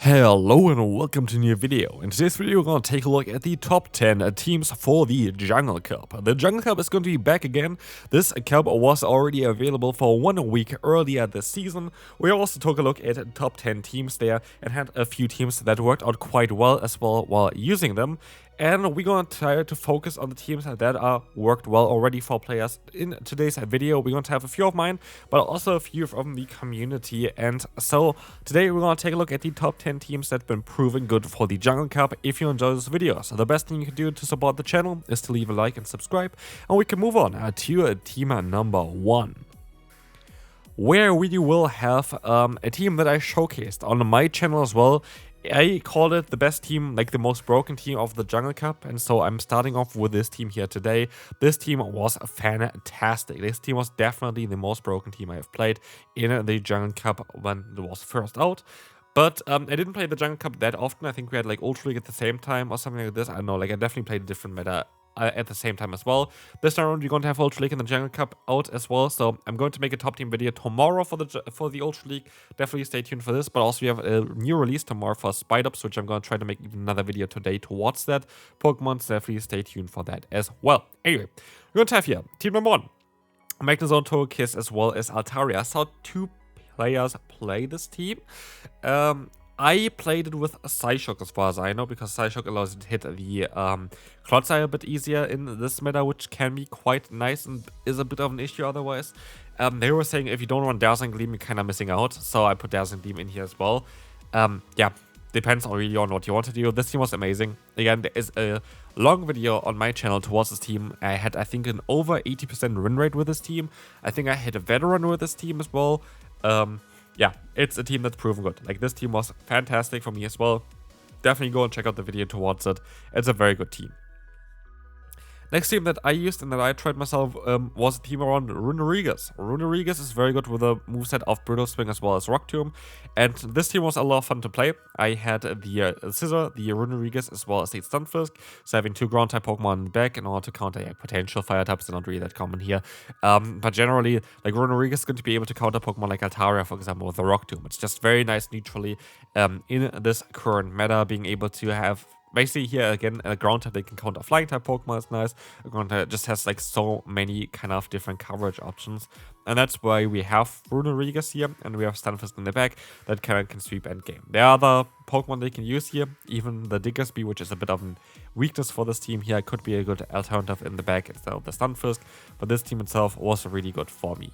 Hello and welcome to a new video. In today's video we're going to take a look at the top 10 teams for the Jungle Cup. The Jungle Cup is going to be back again. This cup was already available for 1 week earlier this season. We also took a look at the top 10 teams there and had a few teams that worked out quite well as well while using them. And we're going to try to focus on the teams that are worked well already for players. In today's video, we're going to have a few of mine, but also a few from the community. And so today we're going to take a look at the top 10 teams that have been proven good for the Jungle Cup. If you enjoy this video, so the best thing you can do to support the channel is to leave a like and subscribe. And we can move on to team number 1. Where we will have a team that I showcased on my channel as well. I called it the best team, like the most broken team of the Jungle Cup, and so I'm starting off with this team here today. This team was fantastic. This team was definitely the most broken team I have played in the Jungle Cup when it was first out. But I didn't play the Jungle Cup that often. I think we had like Ultra League at the same time or something like this. I don't know, like I definitely played a different meta at the same time as well. This time around, we're going to have Ultra League and the Jungle Cup out as well, so I'm going to make a top team video tomorrow for the Ultra League. Definitely stay tuned for this, but also we have a new release tomorrow for Spidops, which I'm going to try to make another video today towards that Pokemon, so definitely stay tuned for that as well. Anyway, we're going to have here team number 1, Magnezone, Togekiss as well as Altaria. I saw 2 players play this team. I played it with Psyshock as far as I know, because Psyshock allows you to hit the Clodsire a bit easier in this meta, which can be quite nice and is a bit of an issue otherwise. They were saying if you don't run Dazzling Gleam, you're kind of missing out, so I put Dazzling Gleam in here as well. Yeah, depends really on what you want to do. This team was amazing. Again, there is a long video on my channel towards this team. I had, I think, an over 80% win rate with this team. I think I hit a veteran with this team as well. Yeah, it's a team that's proven good. Like, this team was fantastic for me as well. Definitely go and check out the video towards it. It's a very good team. Next team that I used and that I tried myself was a team around Runerigus. Runerigus is very good with a moveset of Brittle Swing as well as Rock Tomb. And this team was a lot of fun to play. I had the Scissor, the Runerigus, as well as the Stunfisk. So having 2 ground-type Pokemon in the back in order to counter potential fire types. They're not really that common here. But generally, like, Runerigus is going to be able to counter Pokemon like Altaria, for example, with the Rock Tomb. It's just very nice neutrally in this current meta, being able to have... Basically, here again, a ground type they can counter flying type Pokemon is nice. A ground type just has like so many kind of different coverage options. And that's why we have Runerigus here, and we have Stunfisk in the back that can sweep endgame. There are other Pokemon they can use here, even the Diggersby, which is a bit of a weakness for this team here, could be a good alternative in the back instead of the Stunfisk. But this team itself was really good for me.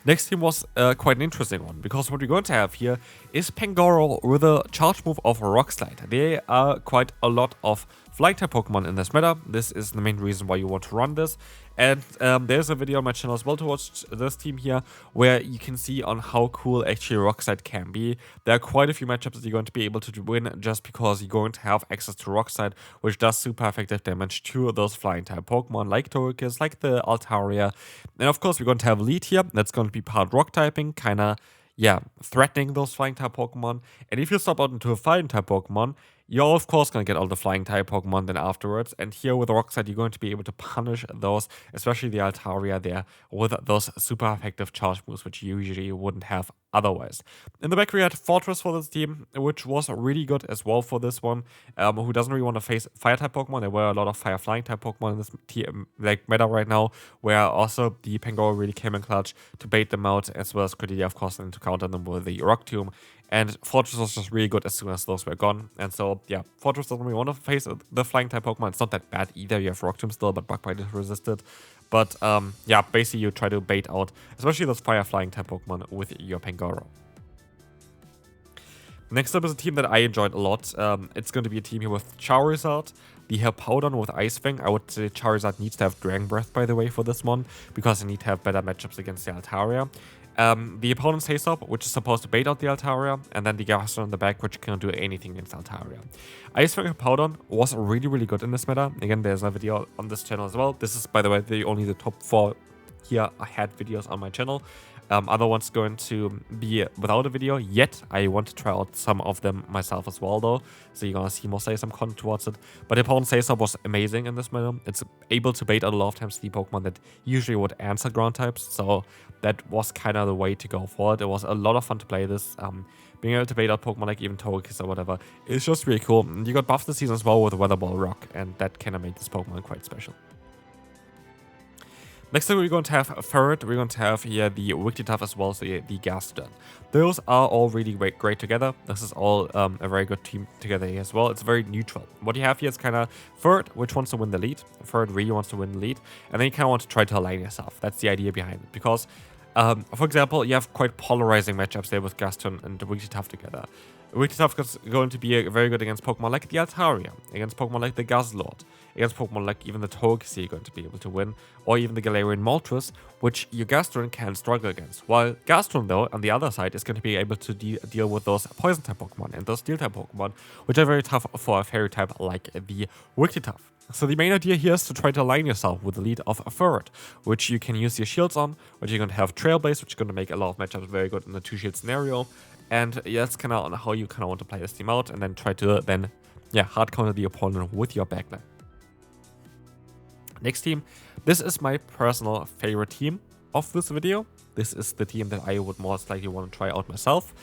Next team was quite an interesting one, because what we're going to have here is Pangoro with a charge move of Rock Slide. There are quite a lot of flying type Pokemon in this meta. This is the main reason why you want to run this. And there's a video on my channel as well to watch this team here, where you can see on how cool actually Rock Slide can be. There are quite a few matchups that you're going to be able to win just because you're going to have access to Rock Slide, which does super effective damage to those flying type Pokemon like Togekiss, like the Altaria. And of course, we're going to have Lead here. That's going to be part rock typing, kind of, yeah, threatening those flying type Pokemon. And if you stop out into a flying type Pokemon, you're of course going to get all the flying type Pokemon then afterwards. And here with Rock Slide, you're going to be able to punish those, especially the Altaria there, with those super effective charge moves, which you usually wouldn't have otherwise. In the back, we had Fortress for this team, which was really good as well for this one. Who doesn't really want to face fire type Pokemon? There were a lot of fire flying type Pokemon in this team, like meta right now, where also the Pangoro really came in clutch to bait them out, as well as Cordelia, of course, and to counter them with the Rock Tomb. And Fortress was just really good as soon as those were gone. And so, yeah, Fortress doesn't really want to face the flying type Pokemon. It's not that bad either. You have Rock Tomb still, but Bug Bite is resisted. But, yeah, basically you try to bait out, especially those fire flying type Pokemon with your Pangoro. Next up is a team that I enjoyed a lot. It's going to be a team here with Charizard, the Hippowdon with Ice Fang. I would say Charizard needs to have Dragon Breath, by the way, for this one, because they need to have better matchups against the Altaria. The opponent's Haste Up, which is supposed to bait out the Altaria, and then the Gastron in the back, which can't do anything against Altaria. Ice Fang Hippowdon was really, really good in this meta. Again, there's a video on this channel as well. This is, by the way, only the top 4 here I had videos on my channel. Other ones going to be without a video yet. I want to try out some of them myself as well though, so you're gonna see more say some content towards it. But the opponent say was amazing in this meta. It's able to bait out a lot of times the Pokemon that usually would answer ground types, so that was kind of the way to go for it. It was a lot of fun to play this. Being able to bait out Pokemon like even Togekiss or whatever, it's just really cool. You got buffed this season as well with Weather Ball Rock, and that kind of made this Pokemon quite special. Next thing we're going to have Ferret, we're going to have here the Wigglytuff as well, so the Gastrodon. Those are all really great together. This is all a very good team together here as well. It's very neutral. What you have here is kind of Ferret, which wants to win the lead. Ferret really wants to win the lead, and then you kind of want to try to align yourself. That's the idea behind it, because for example, you have quite polarizing matchups there with Gastrodon and Wigglytuff together. Wigglytuff is going to be very good against Pokemon like the Altaria, against Pokemon like the Guzzlord, against Pokemon like even the Togekiss you're going to be able to win, or even the Galarian Moltres, which your Gastrodon can struggle against. While Gastrodon, though, on the other side, is going to be able to deal with those Poison-type Pokemon and those Steel-type Pokemon, which are very tough for a Fairy-type like the Wigglytuff. So the main idea here is to try to align yourself with the lead of a Ferret, which you can use your shields on, which you're going to have Trailblaze, which is going to make a lot of matchups very good in the 2-shield scenario. And yeah, that's kind of how you kind of want to play this team out, and then try to hard counter the opponent with your backline. Next team, this is my personal favorite team of this video. This is the team that I would most likely want to try out myself.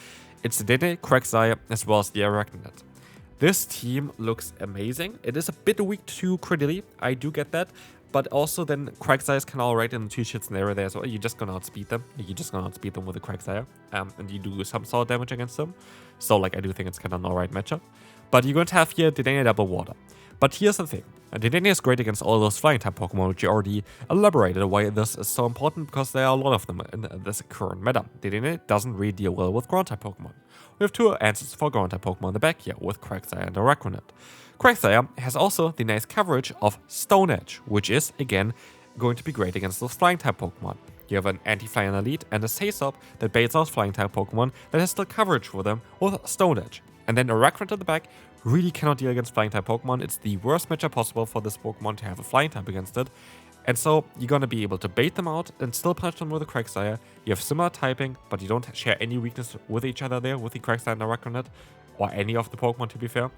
It's the Dedenne, Quagsire, as well as the Arachniid. This team looks amazing. It is a bit weak to Credilli, I do get that. But also then Quagsire is kind of alright in the 2-shit scenario there as well. You're just gonna outspeed them. You're just gonna outspeed them with a Quagsire. And you do some solid damage against them. So like I do think it's kind of an alright matchup. But you're going to have here Dedenne Double Water. But here's the thing. Dedenne is great against all those flying type Pokemon, which you already elaborated why this is so important, because there are a lot of them in this current meta. Dedenne doesn't really deal well with ground type Pokemon. We have 2 answers for ground type Pokemon in the back here, with Quagsire and Arachniid. Quagsire has also the nice coverage of Stone Edge, which is, again, going to be great against those flying type Pokemon. You have an anti-fly in Elite and a Saisop that baits out flying type Pokemon that has still coverage for them with Stone Edge. And then Arachniid at the back really cannot deal against flying type Pokemon. It's the worst matchup possible for this Pokemon to have a flying type against it. And so you're going to be able to bait them out and still punch them with a Quagsire. You have similar typing, but you don't share any weakness with each other there with the Quagsire and Arachniid, or any of the Pokemon to be fair.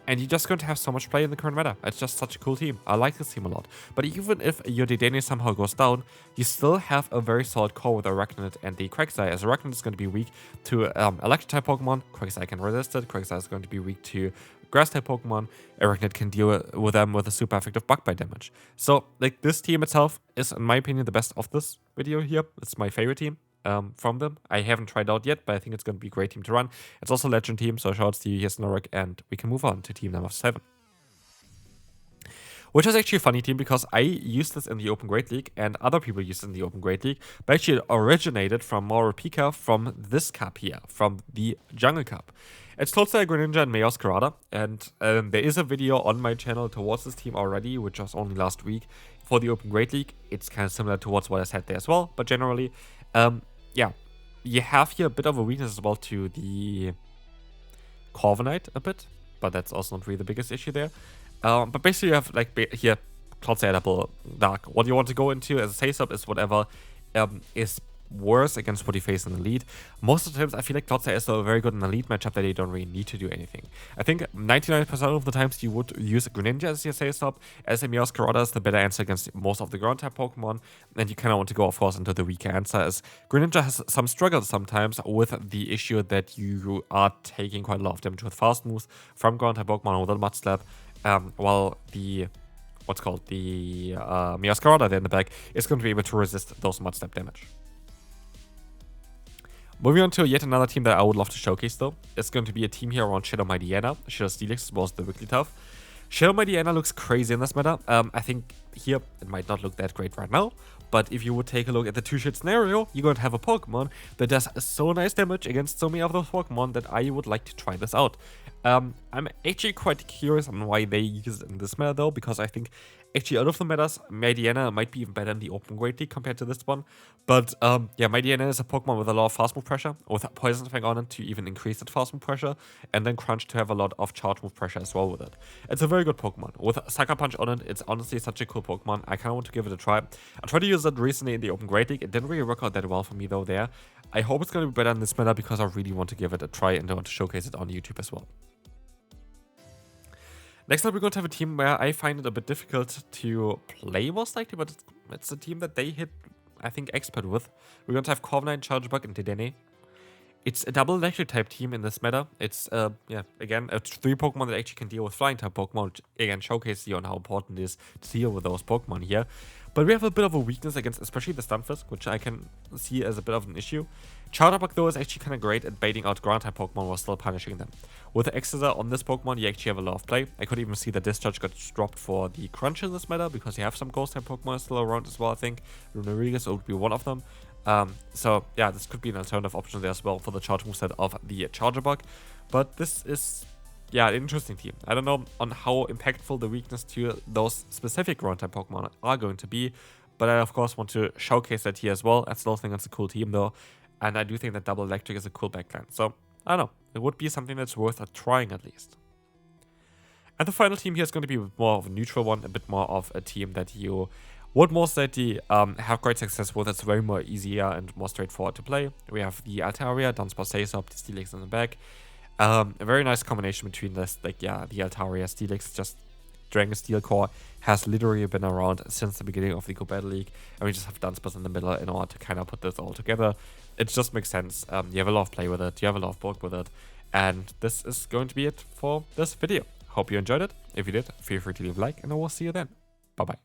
And you're just going to have so much play in the current meta. It's just such a cool team. I like this team a lot. But even if your Dedenne somehow goes down, you still have a very solid core with Arachniid and the Quagsire, as Arachniid is going to be weak to Electric-type Pokemon. Quagsire can resist it. Quagsire is going to be weak to Grass-type Pokemon. Arachniid can deal with them with a super effective bug bite damage. So, like, this team itself is, in my opinion, the best of this video here. It's my favorite team. From them. I haven't tried out yet, but I think it's going to be a great team to run. It's also a legend team, so shout out to you, here's Snorrick, and we can move on to team number 7. Which is actually a funny team, because I used this in the Open Great League, and other people used it in the Open Great League, but actually it originated from Pika from this cup here, from the Jungle Cup. It's Clodsire, Greninja, and Meowscarada, and there is a video on my channel towards this team already, which was only last week, for the Open Great League. It's kind of similar towards what I said there as well, but generally, yeah, you have here a bit of a weakness as well to the Corviknight a bit, but that's also not really the biggest issue there. But basically you have like here Clodsire Double Dark. What you want to go into as a Saisop is whatever is worse against what you face in the lead. Most of the times I feel like Clodsire is so very good in the lead matchup that you don't really need to do anything. I think 99% of the times you would use Greninja as your Saisop, as a Meowscarada is the better answer against most of the ground type Pokemon, and you kind of want to go of course into the weaker answer, as Greninja has some struggles sometimes with the issue that you are taking quite a lot of damage with fast moves from ground type Pokemon with a Mud Slap, while the Meowscarada there in the back is going to be able to resist those Mud Slap damage. Moving on to yet another team that I would love to showcase though. It's going to be a team here around Shadow Mightyena, Shadow Steelix, as well as the Wigglytuff. Shadow Mightyena looks crazy in this meta. I think here it might not look that great right now, but if you would take a look at the 2-shit scenario, you're going to have a Pokemon that does so nice damage against so many of those Pokemon that I would like to try this out. I'm actually quite curious on why they use it in this meta though, because I think actually out of the metas, Mediana might be even better in the Open Great League compared to this one. But yeah, Mediana is a Pokemon with a lot of fast move pressure, with Poison Fang on it to even increase that fast move pressure, and then Crunch to have a lot of charge move pressure as well with it. It's a very good Pokemon. With Sucker Punch on it, it's honestly such a cool Pokemon. I kind of want to give it a try. I tried to use it recently in the Open Great League. It didn't really work out that well for me though there. I hope it's going to be better in this meta because I really want to give it a try and I want to showcase it on YouTube as well. Next up, we're going to have a team where I find it a bit difficult to play most likely, but it's a team that they hit, I think, expert with. We're going to have Corviknight, Charjabug, and Dedenne. It's a double electric type team in this meta. It's, yeah, again, 3 Pokemon that actually can deal with flying type Pokemon, which again showcases you on how important it is to deal with those Pokemon here. But we have a bit of a weakness against especially the Stunfisk, which I can see as a bit of an issue. Charjabug though is actually kind of great at baiting out ground type Pokemon while still punishing them. With the Exeter on this Pokemon, you actually have a lot of play. I could even see that Discharge got dropped for the Crunch in this meta because you have some ghost type Pokemon still around as well, I think. Lunarigas would be one of them. So yeah, this could be an alternative option there as well for the charge moveset of the Charjabug. But this is, yeah, an interesting team. I don't know on how impactful the weakness to those specific ground type Pokemon are going to be, but I of course want to showcase that here as well. I still think it's a cool team though, and I do think that Double Electric is a cool backline. So I don't know, it would be something that's worth trying at least. And the final team here is going to be more of a neutral one, a bit more of a team that you would most likely have great success with. It's very more easier and more straightforward to play. We have the Altaria, Dunsparce, Aesop, the Steelix in the back. A very nice combination between this, like, yeah, the Altaria, Steelix, just Dragon Steel Core has literally been around since the beginning of the GO Battle League, and we just have Dunsparce in the middle in order to kind of put this all together. It just makes sense. You have a lot of play with it, you have a lot of bulk with it, and this is going to be it for this video. Hope you enjoyed it. If you did, feel free to leave a like, and I will see you then. Bye bye.